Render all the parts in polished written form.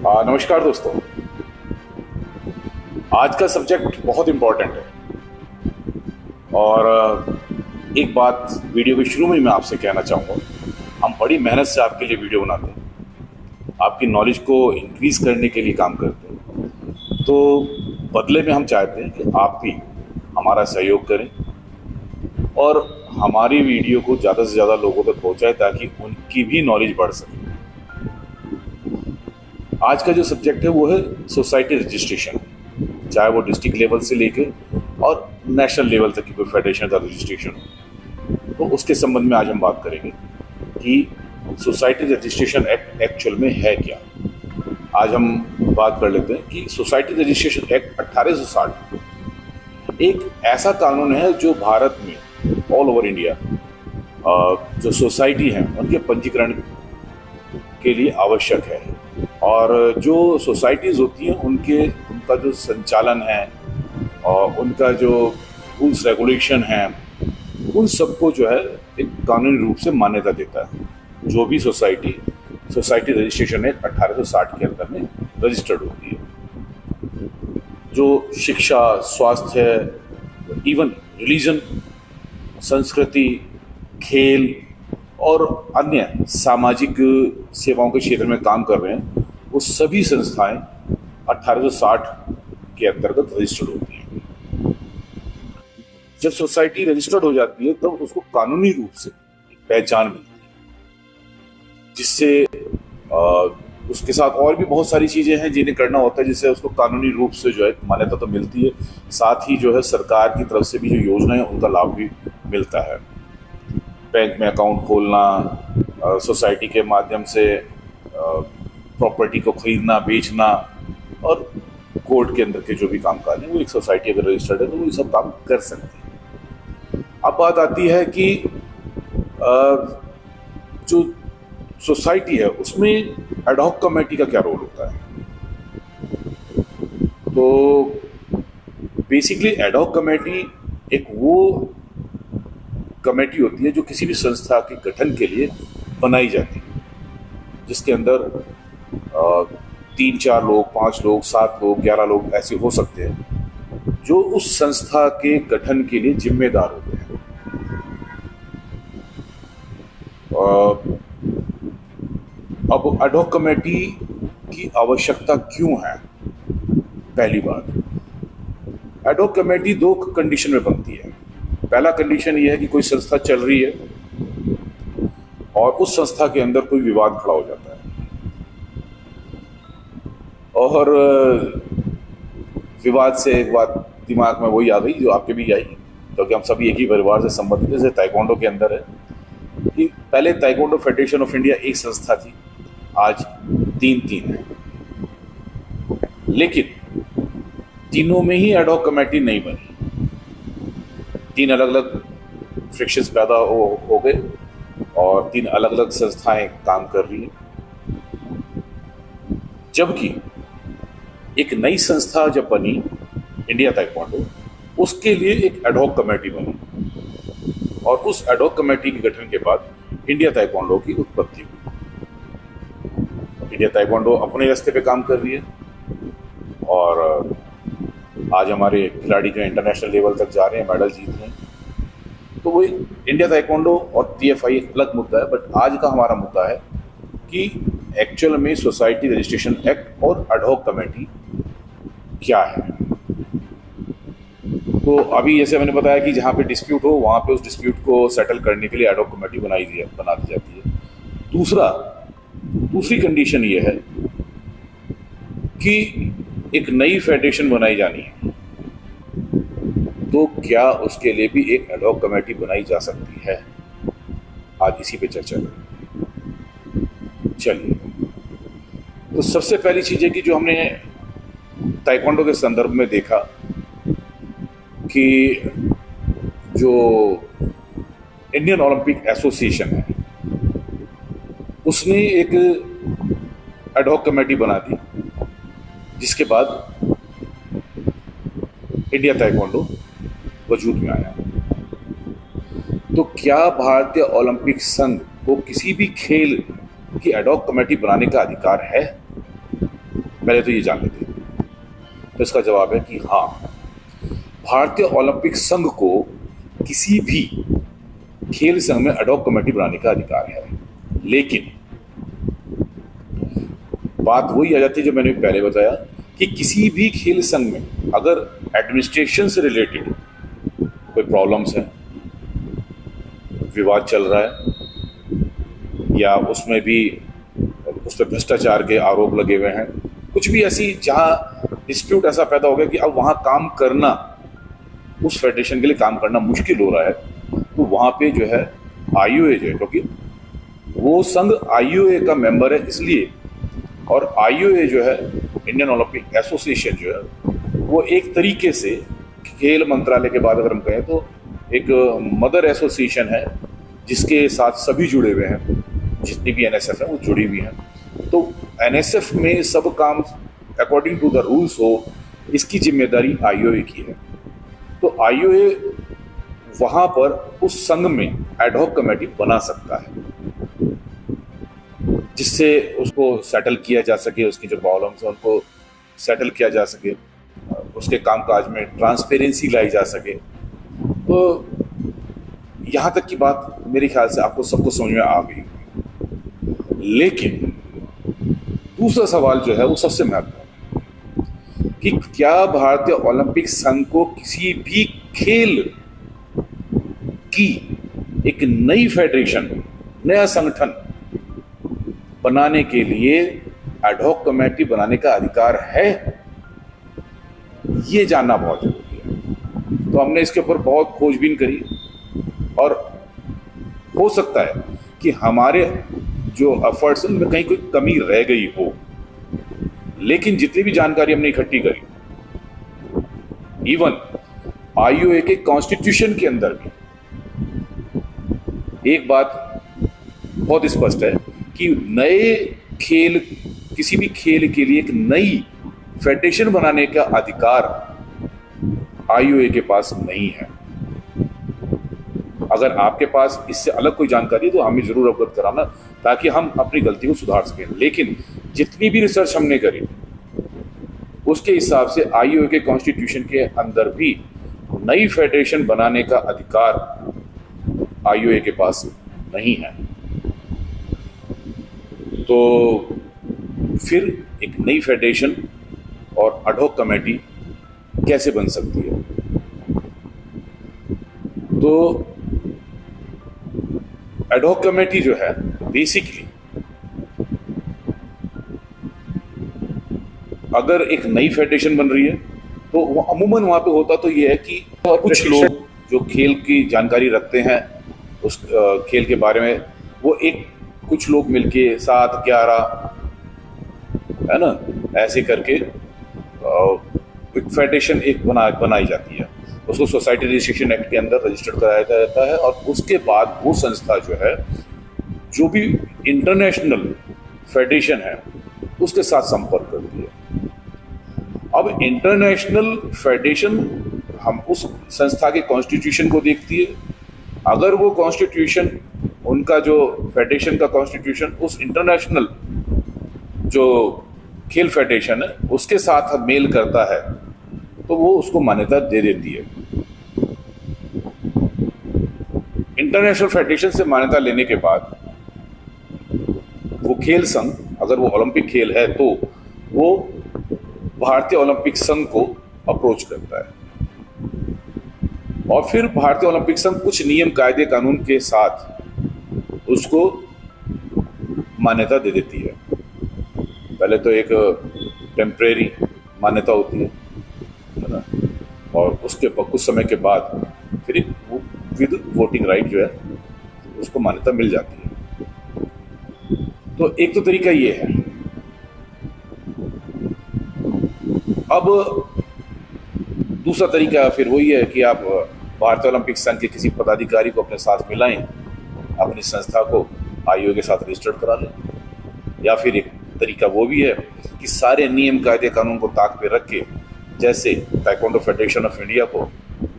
नमस्कार दोस्तों। आज का सब्जेक्ट बहुत इम्पोर्टेंट है और एक बात वीडियो के शुरू में मैं आपसे कहना चाहूँगा। हम बड़ी मेहनत से आपके लिए वीडियो बनाते हैं, आपकी नॉलेज को इंक्रीज करने के लिए काम करते हैं। तो बदले में हम चाहते हैं कि आप भी हमारा सहयोग करें और हमारी वीडियो को ज़्यादा से ज़्यादा लोगों तक पहुँचाएं ताकि उनकी भी नॉलेज बढ़ सके। आज का जो सब्जेक्ट है वो है सोसाइटी रजिस्ट्रेशन, चाहे वो डिस्ट्रिक्ट लेवल से लेके और नेशनल लेवल तक की कोई फेडरेशन का रजिस्ट्रेशन हो। तो उसके संबंध में आज हम बात करेंगे कि सोसाइटी रजिस्ट्रेशन एक्ट एक्चुअल में है क्या। आज हम बात कर लेते हैं कि सोसाइटी रजिस्ट्रेशन एक्ट 1860 एक ऐसा कानून है जो भारत में ऑल ओवर इंडिया जो सोसाइटी हैं उनके पंजीकरण के लिए आवश्यक है। और जो सोसाइटीज़ होती हैं उनका जो संचालन है और उनका जो रूल्स रेगुलेशन है उन सबको जो है एक कानूनी रूप से मान्यता देता है। जो भी सोसाइटी रजिस्ट्रेशन एक्ट 1860 के अंदर में रजिस्टर्ड होती है, जो शिक्षा, स्वास्थ्य, इवन रिलीजन, संस्कृति, खेल और अन्य सामाजिक सेवाओं के क्षेत्र में काम कर रहे हैं, वो सभी संस्थाएं 1860 के अंतर्गत रजिस्टर्ड होती हैं। जब सोसाइटी रजिस्टर्ड हो जाती है तब तो उसको कानूनी रूप से पहचान मिलती है, जिससे उसके साथ और भी बहुत सारी चीजें हैं जिन्हें करना होता है, जिससे उसको कानूनी रूप से जो है मान्यता तो मिलती है, साथ ही जो है सरकार की तरफ से भी जो योजनाएं उनका लाभ भी मिलता है। बैंक में अकाउंट खोलना, सोसाइटी के माध्यम से प्रॉपर्टी को खरीदना बेचना और कोर्ट के अंदर के जो भी कामकाज है वो एक सोसाइटी अगर रजिस्टर्ड है तो वो ये सब काम कर सकती है। अब बात आती है कि जो सोसाइटी है उसमें एडहॉक कमेटी का क्या रोल होता है। तो बेसिकली एडहॉक कमेटी एक वो कमेटी होती है जो किसी भी संस्था के गठन के लिए बनाई जाती है, जिसके अंदर 3-4 लोग, 5 लोग, 7 लोग, 11 लोग ऐसे हो सकते हैं जो उस संस्था के गठन के लिए जिम्मेदार होते हैं। अब एडहॉक कमेटी की आवश्यकता क्यों है। पहली बात, एडहॉक कमेटी 2 कंडीशन में बनती है। पहला कंडीशन ये है कि कोई संस्था चल रही है और उस संस्था के अंदर कोई विवाद खड़ा हो जाता है और विवाद से एक बात दिमाग में वही आ गई जो आपके भी आई, क्योंकि हम सभी एक ही परिवार से संबंधित हैं। जैसे ताइक्वांडो के अंदर है कि पहले ताइक्वांडो फेडरेशन ऑफ इंडिया एक संस्था थी, आज 3 है, लेकिन तीनों में ही एडहॉक कमेटी नहीं बनी। 3 अलग अलग फ्रिक्शंस पैदा हो गए और 3 अलग अलग संस्थाएं काम कर रही हैं। जबकि एक नई संस्था जब बनी इंडिया ताइक्वांडो, उसके लिए एक एडहॉक कमेटी बनी और उस एडहॉक कमेटी के गठन के बाद इंडिया ताइक्वांडो की उत्पत्ति हुई। इंडिया ताइक्वांडो अपने रास्ते पे काम कर रही है और आज हमारे खिलाड़ी जो इंटरनेशनल लेवल तक जा रहे हैं, मेडल जीत रहे हैं। तो वो इंडिया ताइक्वांडो और टीएफआई एक अलग मुद्दा है, बट आज का हमारा मुद्दा है कि एक्चुअल में सोसाइटी रजिस्ट्रेशन एक्ट और एडहॉक कमेटी क्या है। तो अभी जैसे मैंने बताया कि जहाँ पे डिस्प्यूट हो वहाँ पे उस डिस्प्यूट को सेटल करने के लिए एडहॉक कमेटी बना दी जाती है। दूसरी कंडीशन ये है कि एक नई फेडरेशन बनाई जानी है, तो क्या उसके लिए भी एक एडहॉक कमेटी बनाई जा सकती है। आज इसी पे चर्चा करें। चलिए, तो सबसे पहली चीज है कि जो हमने ताइक्वांडो के संदर्भ में देखा कि जो इंडियन ओलंपिक एसोसिएशन है उसने एक एडहॉक कमेटी बना दी, जिसके बाद इंडिया ताइक्वांडो वजूद में आया। तो क्या भारतीय ओलंपिक संघ को किसी भी खेल की एडहॉक कमेटी बनाने का अधिकार है? पहले तो ये जान लेते हैं। तो इसका जवाब है कि हाँ, भारतीय ओलंपिक संघ को किसी भी खेल संघ में एडहॉक कमेटी बनाने का अधिकार है। लेकिन बात वही आ जाती है जो मैंने पहले बताया कि किसी भी खेल संघ में अगर एडमिनिस्ट्रेशन से रिलेटेड कोई प्रॉब्लम्स है, विवाद चल रहा है, या उसमें भी उस पर भ्रष्टाचार के आरोप लगे हुए हैं, कुछ भी ऐसी जहां डिस्प्यूट ऐसा पैदा हो गया कि अब वहां काम करना, उस फेडरेशन के लिए काम करना मुश्किल हो रहा है, तो वहां पे जो है आईओए जो है, क्योंकि वो संघ आईओए का मेंबर है इसलिए, और आईओए जो है इंडियन ओलंपिक एसोसिएशन जो है वो एक तरीके से खेल मंत्रालय के बाद अगर हम कहें तो एक मदर एसोसिएशन है जिसके साथ सभी जुड़े हुए हैं, जितनी भी एनएसएफ है वो जुड़ी हुई हैं। तो एनएसएफ में सब काम अकॉर्डिंग टू द रूल्स हो, इसकी जिम्मेदारी आईओए की है। तो आईओए वहां पर उस संघ में एडहॉक कमेटी बना सकता है जिससे उसको सेटल किया जा सके, उसकी जो प्रॉब्लम्स है उनको सेटल किया जा सके, उसके कामकाज में ट्रांसपेरेंसी लाई जा सके। तो यहाँ तक की बात मेरे ख्याल से आपको सबको समझ में आ गई। लेकिन दूसरा सवाल जो है वो सबसे महत्वपूर्ण, कि क्या भारतीय ओलंपिक संघ को किसी भी खेल की एक नई फेडरेशन, नया संगठन बनाने के लिए एडहॉक कमेटी बनाने का अधिकार है? ये जानना बहुत जरूरी है। तो हमने इसके ऊपर बहुत खोजबीन करी और हो सकता है कि हमारे जो एफर्ट्स हैं उनमें कहीं कोई कमी रह गई हो, लेकिन जितनी भी जानकारी हमने इकट्ठी करी, इवन आईओए के कॉन्स्टिट्यूशन के अंदर भी एक बात बहुत स्पष्ट है कि नए खेल, किसी भी खेल के लिए एक नई फेडरेशन बनाने का अधिकार आईओए के पास नहीं है। अगर आपके पास इससे अलग कोई जानकारी है तो हमें जरूर अवगत कराना, ताकि हम अपनी गलती को सुधार सकें। लेकिन जितनी भी रिसर्च हमने करी उसके हिसाब से आईओए के कॉन्स्टिट्यूशन के अंदर भी नई फेडरेशन बनाने का अधिकार आईओए के पास नहीं है। तो फिर एक नई फेडरेशन और एडहॉक कमेटी कैसे बन सकती है? तो एडहॉक कमेटी जो है बेसिकली, अगर एक नई फेडरेशन बन रही है तो वो अमूमन वहां पे होता तो ये है कि कुछ लोग जो खेल की जानकारी रखते हैं उस खेल के बारे में, वो एक कुछ लोग मिलके 7-11 है ना, ऐसे करके एक फेडरेशन एक बनाई जाती है। उसको सोसाइटी रजिस्ट्रेशन एक्ट के अंदर रजिस्टर्ड कराया जाता है और उसके बाद वो संस्था जो है, जो भी इंटरनेशनल फेडरेशन है उसके साथ संपर्क करती है। अब इंटरनेशनल फेडरेशन हम उस संस्था के कॉन्स्टिट्यूशन को देखती है। अगर वो कॉन्स्टिट्यूशन, उनका जो फेडरेशन का कॉन्स्टिट्यूशन उस इंटरनेशनल जो खेल फेडरेशन है उसके साथ मेल करता है तो वो उसको मान्यता दे देती है। इंटरनेशनल फेडरेशन से मान्यता लेने के बाद वो खेल संघ, अगर वो ओलंपिक खेल है तो वो भारतीय ओलंपिक संघ को अप्रोच करता है और फिर भारतीय ओलंपिक संघ कुछ नियम, कायदे, कानून के साथ उसको मान्यता दे देती है। पहले तो एक टेम्परेरी मान्यता होती है ना, और उसके कुछ समय के बाद फिर विद वोटिंग राइट जो है उसको मान्यता मिल जाती है। तो एक तो तरीका ये है। अब दूसरा तरीका फिर वही है कि आप भारतीय ओलंपिक संघ के किसी पदाधिकारी को अपने साथ मिलाएं, अपनी संस्था को आईओए के साथ रजिस्टर्ड करा लें, या फिर एक तरीका वो भी है कि सारे नियम, कायदे, कानून को ताक पे रख के, जैसे ताइक्वांडो फेडरेशन ऑफ इंडिया को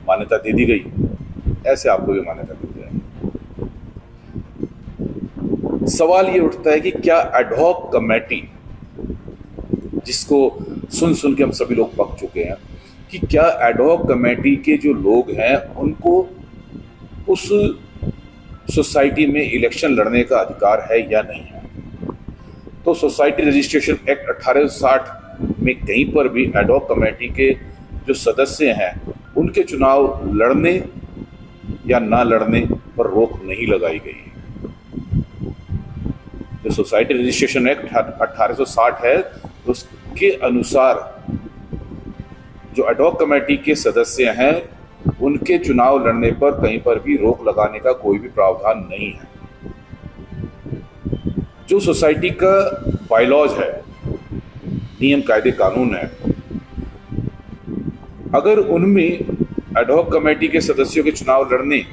मान्यता दे दी गई, ऐसे आपको भी मान्यता मिल जाएगी। सवाल ये उठता है कि क्या एडहॉक कमेटी जिसको सुन सुन के हम सभी लोग पक चुके हैं कि क्या एडहॉक कमेटी के जो लोग हैं उनको उस सोसाइटी में इलेक्शन लड़ने का अधिकार है या नहीं है। तो सोसाइटी रजिस्ट्रेशन एक्ट 1860 में कहीं पर भी एडहॉक कमेटी के जो सदस्य हैं उनके चुनाव लड़ने या ना लड़ने पर रोक नहीं लगाई गई है। जो सोसाइटी रजिस्ट्रेशन एक्ट 1860 है उसके अनुसार जो एडहॉक कमेटी के सदस्य हैं उनके चुनाव लड़ने पर कहीं पर भी रोक लगाने का कोई भी प्रावधान नहीं है। जो सोसाइटी का बायलॉज है, नियम कायदे कानून है, अगर उनमें एडहॉक कमेटी के सदस्यों के चुनाव लड़ने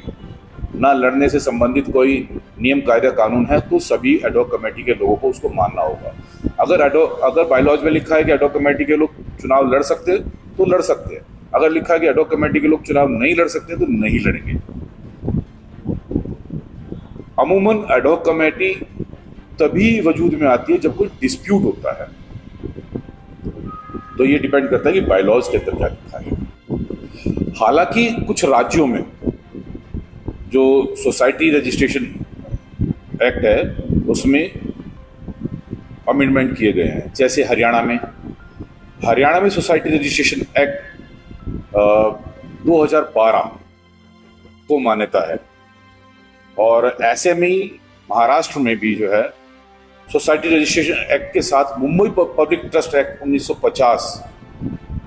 ना लड़ने से संबंधित कोई नियम कायदा कानून है तो सभी एडहॉक कमेटी के लोगों को उसको मानना होगा। अगर बायलॉज में लिखा है कि एडहॉक कमेटी के लोग चुनाव लड़ सकते हैं तो लड़ सकते हैं, अगर लिखा है कि एडहॉक कमेटी के लोग चुनाव नहीं लड़ सकते तो नहीं लड़ेंगे। अमूमन एडहॉक कमेटी तभी वजूद में आती है जब कोई डिस्प्यूट होता है, तो ये डिपेंड करता है कि बायलॉज के अंदर क्या लिखा है। हालांकि कुछ राज्यों में जो सोसाइटी रजिस्ट्रेशन एक्ट है उसमें अमेंडमेंट किए गए हैं, जैसे हरियाणा में सोसाइटी रजिस्ट्रेशन एक्ट 2012 को मान्यता है, और ऐसे में ही महाराष्ट्र में भी जो है सोसाइटी रजिस्ट्रेशन एक्ट के साथ मुंबई पब्लिक ट्रस्ट एक्ट 1950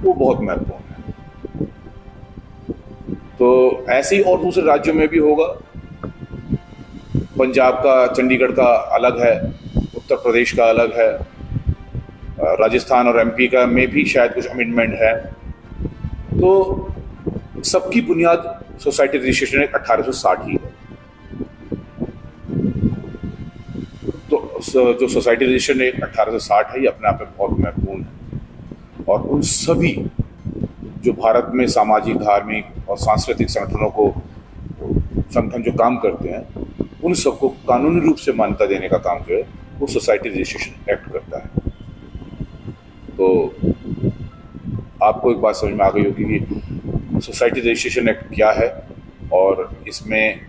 वो बहुत महत्वपूर्ण है। तो ऐसे ही और दूसरे राज्यों में भी होगा। पंजाब का, चंडीगढ़ का अलग है, उत्तर प्रदेश का अलग है, राजस्थान और एमपी का में भी शायद कुछ अमेंडमेंट है। तो सबकी बुनियाद सोसाइटी रजिस्ट्रेशन एक्ट 1860 ही है। तो जो सोसाइटी रजिस्ट्रेशन एक्ट 1860 है ये अपने आप में बहुत महत्वपूर्ण है, और उन सभी जो भारत में सामाजिक, धार्मिक और सांस्कृतिक संगठन जो काम करते हैं उन सबको कानूनी रूप से मान्यता देने का काम जो है वो सोसाइटी रजिस्ट्रेशन एक्ट करता है। तो आपको एक बात समझ में आ गई होगी कि सोसाइटी रजिस्ट्रेशन एक्ट क्या है और इसमें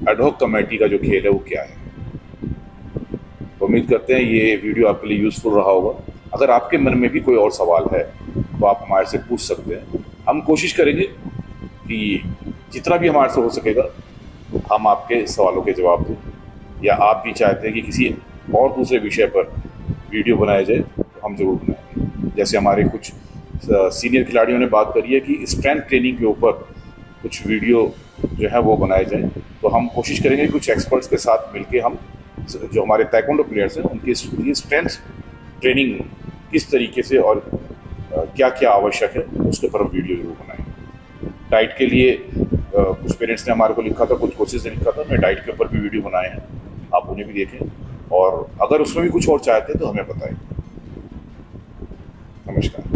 एडहॉक कमेटी का जो खेल है वो क्या है। तो उम्मीद करते हैं ये वीडियो आपके लिए यूज़फुल रहा होगा। अगर आपके मन में भी कोई और सवाल है तो आप हमारे से पूछ सकते हैं। हम कोशिश करेंगे कि जितना भी हमारे से हो सकेगा हम आपके सवालों के जवाब दें, या आप भी चाहते हैं कि किसी और दूसरे विषय पर वीडियो बनाया जाए तो हम ज़रूर बनाएंगे। जैसे हमारे कुछ सीनियर खिलाड़ियों ने बात करी है कि स्ट्रेंथ ट्रेनिंग के ऊपर कुछ वीडियो जो है वो बनाए जाएं, तो हम कोशिश करेंगे कुछ एक्सपर्ट्स के साथ मिलके हम जो हमारे ताइक्वांडो प्लेयर्स हैं उनके लिए स्ट्रेंथ ट्रेनिंग किस तरीके से और क्या क्या आवश्यक है उसके ऊपर हम वीडियो जरूर बनाएंगे। डाइट के लिए कुछ पेरेंट्स ने हमारे को लिखा था, कुछ कोचेस ने लिखा था, मैं डाइट के ऊपर भी वीडियो बनाए हैं, आप उन्हें भी देखें, और अगर उसमें भी कुछ और चाहते हैं तो हमें बताएं। नमस्कार।